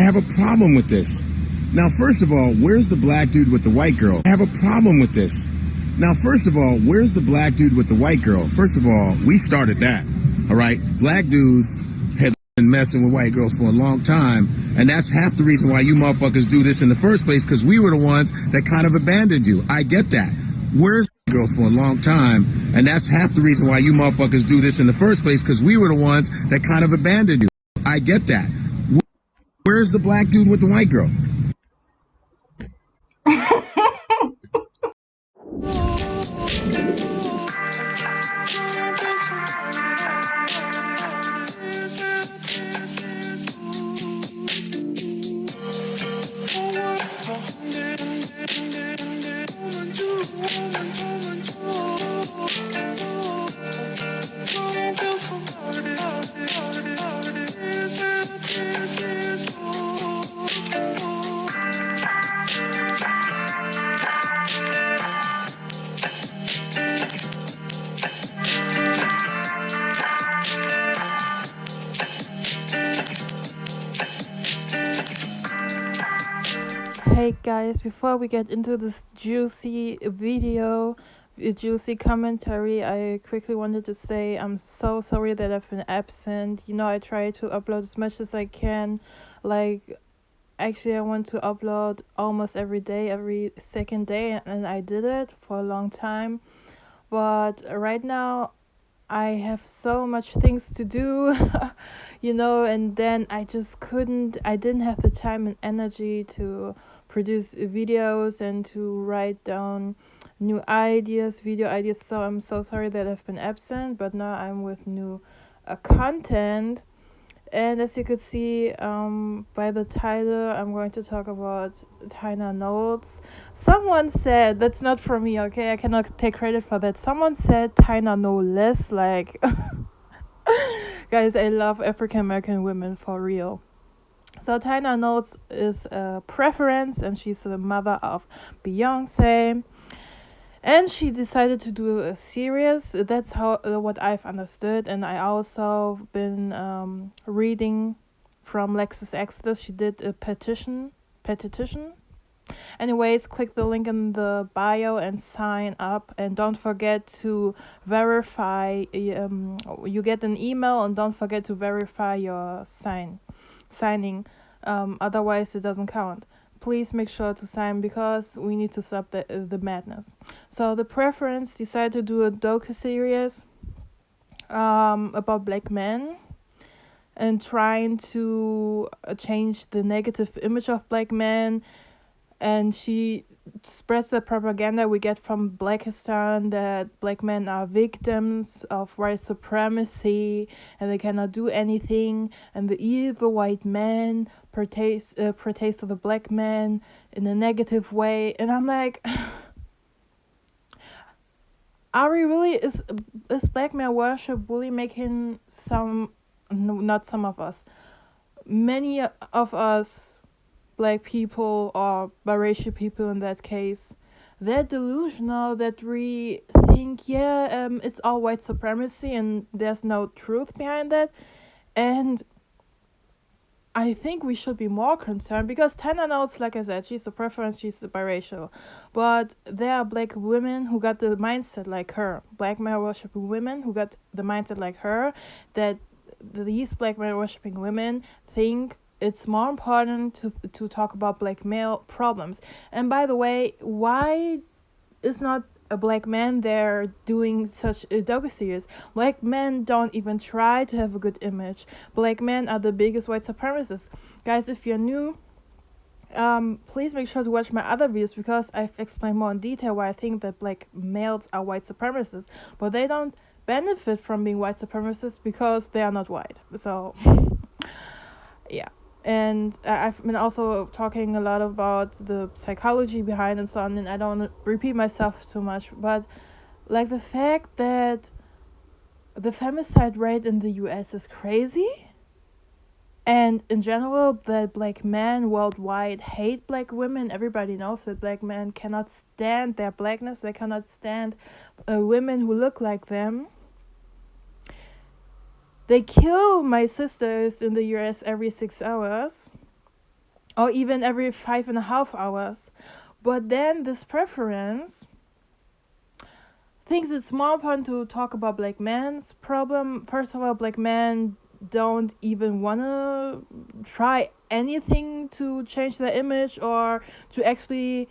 I have a problem with this. Now, first of all, where's the black dude with the white girl? I have a problem with this. Now, first of all, where's the black dude with the white girl? First of all, we started that, all right? Black dudes had been messing with white girls for a long time, and that's half the reason why you motherfuckers do this in the first place, because we were the ones that kind of abandoned you. I get that. Where's girls for a long time, and that's half the reason why you motherfuckers do this in the first place, because we were the ones that kind of abandoned you. I get that. Where's the black dude with the white girl? Hey guys, before we get into this juicy video, juicy commentary, I quickly wanted to say I'm so sorry that I've been absent. You know, I try to upload as much as I can. Like, actually, I want to upload almost every day, every second day, and I did it for a long time. But right now, I have so much things to do, and then I didn't have the time and energy to produce videos and to write down new ideas, video ideas. So I'm so sorry that I've been absent, but now I'm with new content. And as you could see by the title, I'm going to talk about Tyner Knowles. Someone said, that's not for me, okay? I cannot take credit for that. Someone said Tyner Knowles, like, guys, I love African American women for real. So Tyner Knowles is a preference, and she's the mother of Beyonce. And she decided to do a series. That's how what I've understood. And I also been reading from Lexis Exodus. She did a petition. Anyways, click the link in the bio and sign up. And don't forget to verify. You get an email, and don't forget to verify your signing. Otherwise, it doesn't count. Please make sure to sign because we need to stop the madness. So the preference decided to do a docu-series about black men and trying to change the negative image of black men. And she spreads the propaganda we get from Blackistan that black men are victims of white supremacy and they cannot do anything, and the evil white man pertains to the black man in a negative way. And I'm like, are we really, is black man worship really making not some of us, many of us black people or biracial people in that case, they're delusional that we think it's all white supremacy and there's no truth behind that. And I think we should be more concerned because Tyner Knowles, like I said, she's a preference, she's a biracial, but there are black women who got the mindset like her, black male worshipping women who got the mindset like her, that these black male worshipping women think it's more important to talk about black male problems. And by the way, why is not a black man there doing such a docu-series? Black men don't even try to have a good image. Black men are the biggest white supremacists. Guys, if you're new, please make sure to watch my other videos because I've explained more in detail why I think that black males are white supremacists, but they don't benefit from being white supremacists because they are not white. So yeah. And I've been also talking a lot about the psychology behind and so on, and I don't want to repeat myself too much, but like the fact that the femicide rate in the US is crazy, and in general that black men worldwide hate black women. Everybody knows that black men cannot stand their blackness, they cannot stand women who look like them. They kill my sisters in the US every 6 hours. or even every 5.5 hours. But then this preference thinks it's more important to talk about black men's problem. First of all, black men don't even wanna try anything to change their image or to actually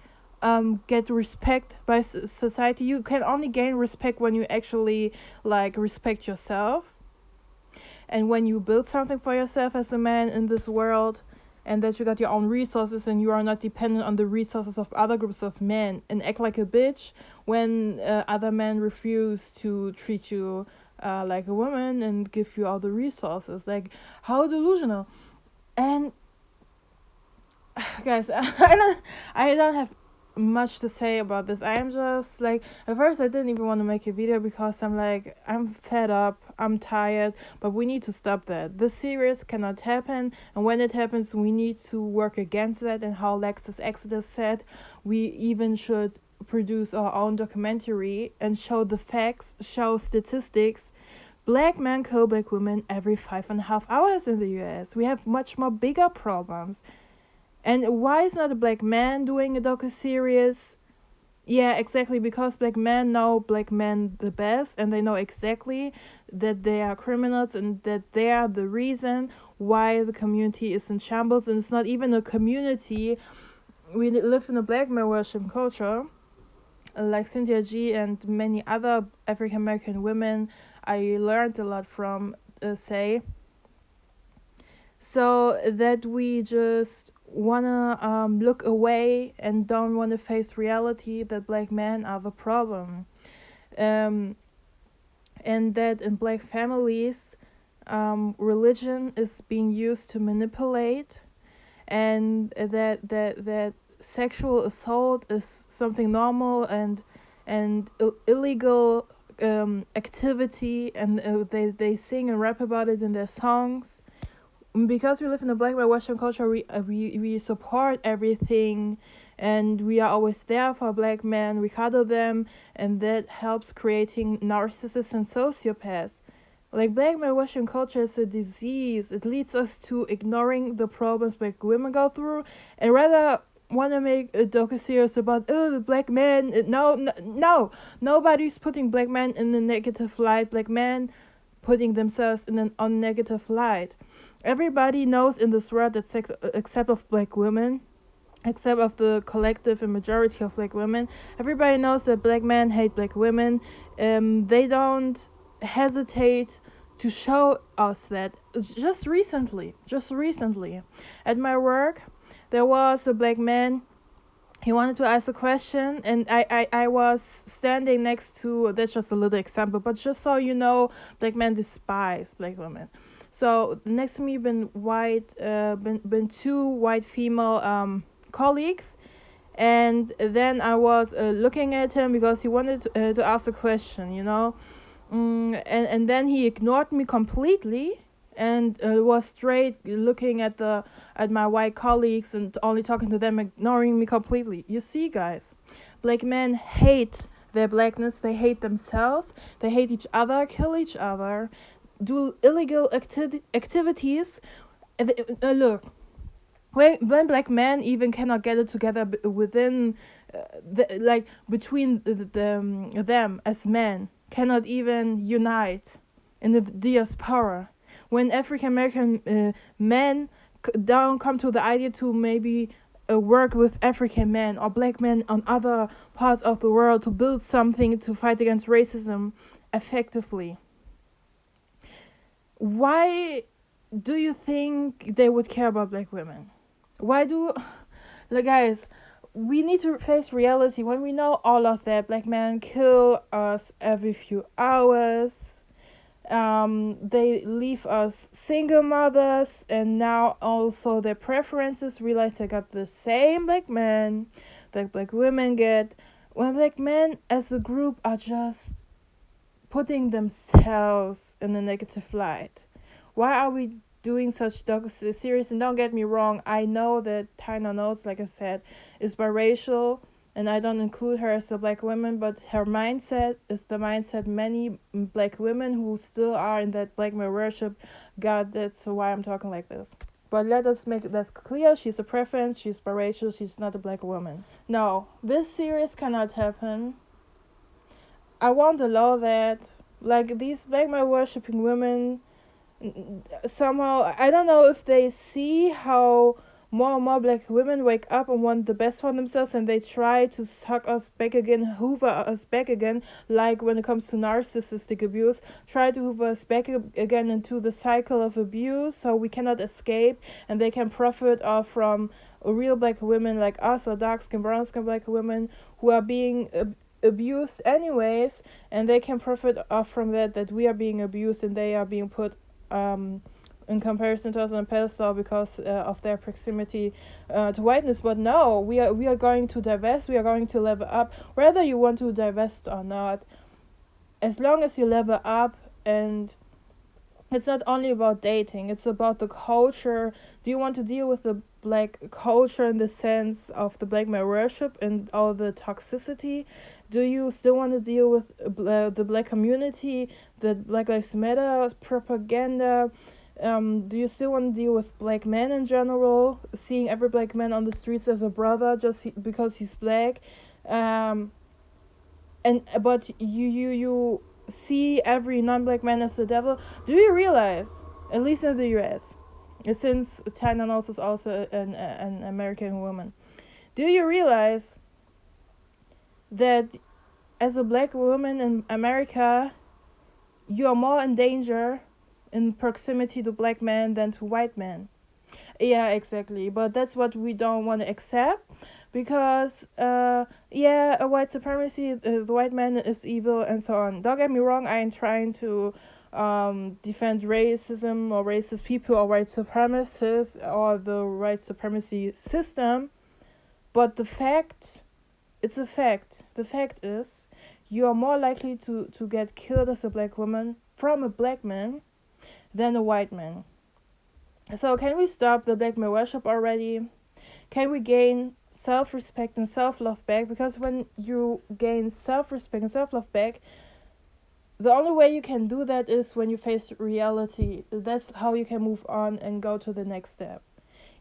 get respect by society. You can only gain respect when you actually like respect yourself, and when you build something for yourself as a man in this world, and that you got your own resources and you are not dependent on the resources of other groups of men, and act like a bitch when other men refuse to treat you like a woman and give you all the resources. Like, how delusional. And guys, I don't have much to say about this. I am just like, at first I didn't even want to make a video because I'm like, I'm fed up, I'm tired, but we need to stop that. This series cannot happen, and when it happens we need to work against that. And how Lexus Exodus said, we even should produce our own documentary and show the facts, show statistics. Black men kill black women every 5.5 hours in the US. We have much more bigger problems. And why is not a black man doing a docu-series? Yeah, exactly, because black men know black men the best, and they know exactly that they are criminals and that they are the reason why the community is in shambles. And it's not even a community. We live in a black male worship culture, like Cynthia G and many other African American women I learned a lot from say, so that we just wanna look away and don't want to face reality that black men are the problem, um, and that in black families, religion is being used to manipulate, and that sexual assault is something normal and illegal activity, and they sing and rap about it in their songs. Because we live in a black white Western culture, we support everything, and we are always there for black men. We cuddle them, and that helps creating narcissists and sociopaths. Like, black male Western culture is a disease. It leads us to ignoring the problems black women go through, and rather want to make a docu-series about, oh, the black man. No, nobody's putting black men in a negative light. Black men putting themselves in an unnegative light. Everybody knows in this world that sex, except of black women, except of the collective and majority of black women, everybody knows that black men hate black women. They don't hesitate to show us that. Just recently, at my work, there was a black man. He wanted to ask a question, and I was standing next to, that's just a little example, but just so you know, black men despise black women. So next to me been two white female colleagues, and then I was looking at him because he wanted to ask a question, and then he ignored me completely and was straight looking at my white colleagues and only talking to them, ignoring me completely. You see, guys, black men hate their blackness, they hate themselves, they hate each other, kill each other, do illegal activities. And look, when black men even cannot get it together within between them as men, cannot even unite in the diaspora, when African American men don't come to the idea to maybe work with African men or black men on other parts of the world to build something to fight against racism effectively, why do you think they would care about black women? Why do, like, guys, we need to face reality. When we know all of that, black men kill us every few hours. They leave us single mothers, and now also their preferences realize they got the same black men that black women get. When black men as a group are just putting themselves in a negative light. Why are we doing such docu-series? And don't get me wrong, I know that Tyna Knows, like I said, is biracial, and I don't include her as a black woman, but her mindset is the mindset many black women who still are in that black male worship got. That's why I'm talking like this. But let us make that clear. She's a preference. She's biracial. She's not a black woman. No, this series cannot happen. I won't allow that. Like, these black man worshipping women, somehow, I don't know if they see how more and more black women wake up and want the best for themselves, and they try to suck us back again, hoover us back again, like when it comes to narcissistic abuse, try to hoover us back again into the cycle of abuse, so we cannot escape, and they can profit from real black women like us, or dark skin, brown skin black women who are being abused anyways, and they can profit from that we are being abused and they are being put in comparison to us on a pedestal because of their proximity to whiteness. But no, we are going to divest. We are going to level up, whether you want to divest or not. As long as you level up, and it's not only about dating, it's about the culture. Do you want to deal with the black culture in the sense of the black male worship and all the toxicity? Do you still want to deal with the black community, the Black Lives Matter propaganda? Do you still want to deal with black men in general, seeing every black man on the streets as a brother just because he's black? But you see every non-black man as the devil. Do you realize, at least in the US, since Tynan also is also an American woman, do you realize that as a black woman in America, you are more in danger in proximity to black men than to white men? Yeah, exactly. But that's what we don't want to accept, because a white supremacy, the white man is evil and so on. Don't get me wrong, I ain't trying to defend racism or racist people or white supremacists or the white supremacy system, but it's a fact. The fact is, you are more likely to get killed as a black woman from a black man than a white man. So can we stop the black male worship already? Can we gain self-respect and self-love back? Because when you gain self-respect and self-love back, the only way you can do that is when you face reality. That's how you can move on and go to the next step.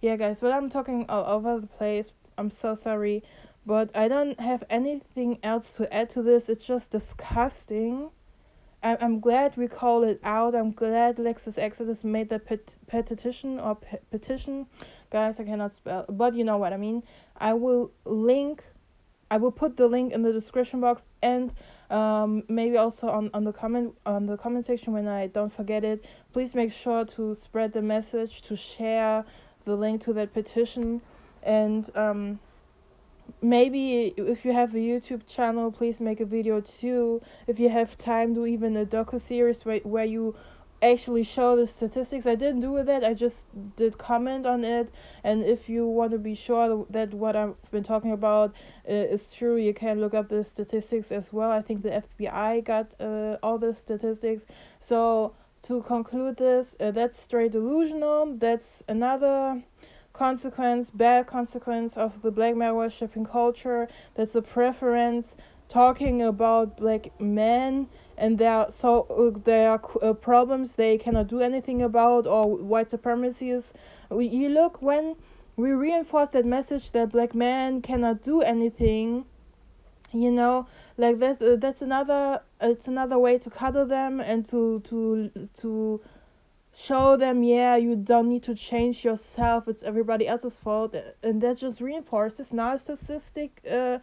Yeah, guys, but I'm talking all over the place. I'm so sorry, but I don't have anything else to add to this. It's just disgusting. I'm glad we called it out. I'm glad Lexus Exodus made the petition. Guys, I cannot spell, but you know what I mean. I will put the link in the description box, and maybe also on the comment section when I don't forget it. Please make sure to spread the message, to share the link to that petition, and maybe if you have a YouTube channel, please make a video too. If you have time, do even a docu-series where you actually show the statistics. I didn't do that, I just did comment on it. And if you want to be sure that what I've been talking about is true, you can look up the statistics as well. I think the FBI got all the statistics. So to conclude this, that's straight delusional. That's another bad consequence of the black male worshipping culture. That's a preference talking about black men, and there are problems they cannot do anything about, or white supremacists. You look, when we reinforce that message that black men cannot do anything, like that's another way to cuddle them and to show them, yeah, you don't need to change yourself, it's everybody else's fault, and that just reinforces narcissistic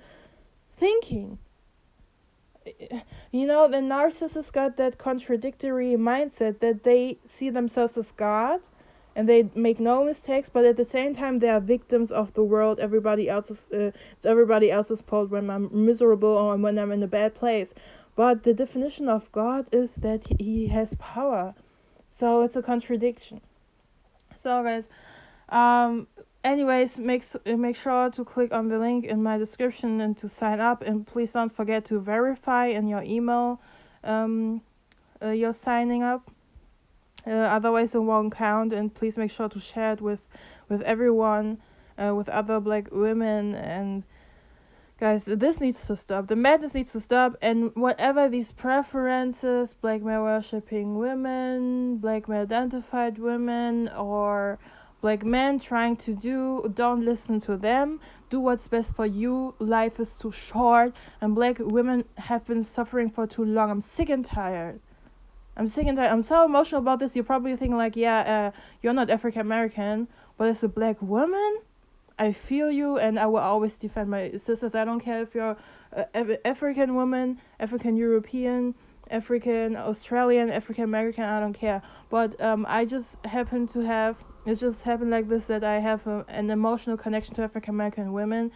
thinking. The narcissists got that contradictory mindset that they see themselves as God and they make no mistakes, but at the same time they are victims of the world. It's everybody else's fault when I'm miserable or when I'm in a bad place. But the definition of God is that he has power. So it's a contradiction. So guys, anyways, make sure to click on the link in my description and to sign up, and please don't forget to verify in your email you're signing up. Otherwise it won't count. And please make sure to share it with everyone, with other black women. And guys, this needs to stop. The madness needs to stop. And whatever these preferences, black male worshipping women, black male identified women, or black men trying to do. Don't listen to them. Do what's best for you. Life is too short, and black women have been suffering for too long. I'm sick and tired. I'm so emotional about this. You're probably thinking like, yeah, you're not African American, but as a black woman, I feel you, and I will always defend my sisters. I don't care if you're African woman, African European, African Australian, African American. I don't care. But I just happen to have. It just happened like this, that I have an emotional connection to African American women,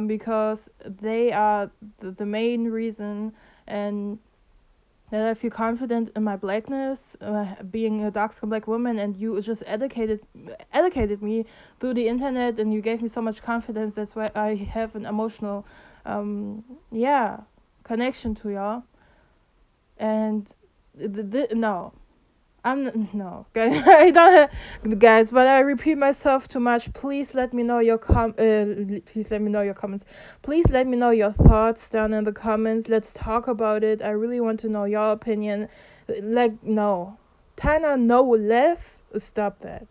because they are the main reason, and that I feel confident in my blackness, being a dark-skinned black woman, and you just educated me through the internet, and you gave me so much confidence. That's why I have an emotional, connection to y'all. And no. No, guys. I don't have, guys, but I repeat myself too much. Please let me know your please let me know your comments. Please let me know your thoughts down in the comments. Let's talk about it. I really want to know your opinion. Like, no, Tana, no less. Stop that.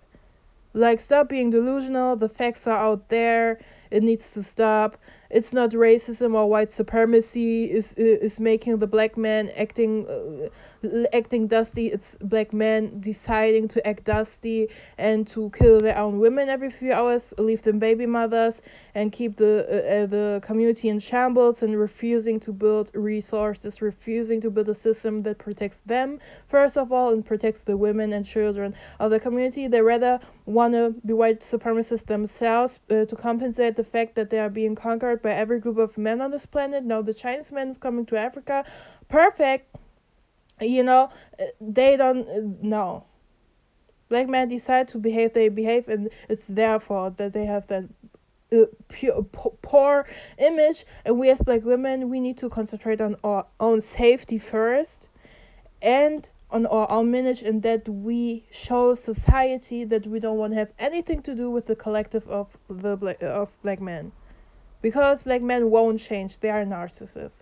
Like, stop being delusional. The facts are out there. It needs to stop. It's not racism or white supremacy is making the black man acting dusty. It's black men deciding to act dusty and to kill their own women every few hours, leave them baby mothers, and keep the community in shambles, and refusing to build resources, refusing to build a system that protects them first of all and protects the women and children of the community. They rather want to be white supremacists themselves, to compensate the fact that they are being conquered by every group of men on this planet. Now the Chinese man is coming to Africa. Perfect. They don't know. Black men decide to behave, they behave, and it's their fault that they have that poor image. And we as black women, we need to concentrate on our own safety first, and on our own image, and that we show society that we don't want to have anything to do with the collective of black men, because black men won't change. They are narcissists.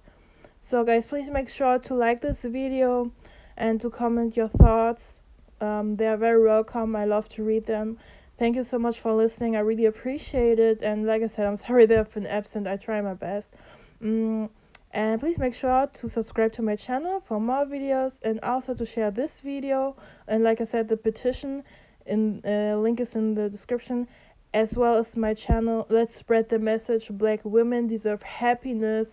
So guys, please make sure to like this video and to comment your thoughts. They are very welcome. I love to read them. Thank you so much for listening. I really appreciate it. And like I said, I'm sorry that I've been absent. I try my best. And please make sure to subscribe to my channel for more videos, and also to share this video. And like I said, the petition link is in the description, as well as my channel. Let's spread the message. Black women deserve happiness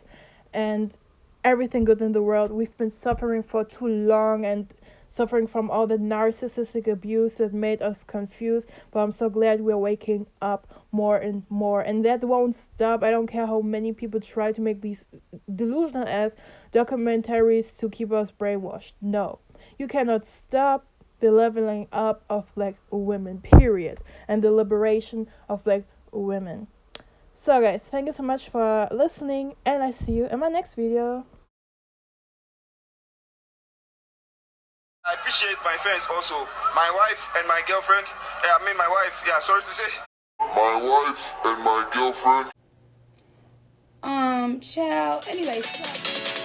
and everything good in the world. We've been suffering for too long, and suffering from all the narcissistic abuse that made us confused. But I'm so glad we're waking up more and more, and that won't stop. I don't care how many people try to make these delusional ass documentaries to keep us brainwashed. No, you cannot stop the leveling up of black women, period, and the liberation of black women. So guys, thank you so much for listening, and I see you in my next video. I appreciate my friends also. My wife and my girlfriend. My wife, sorry to say. My wife and my girlfriend. Child, anyways.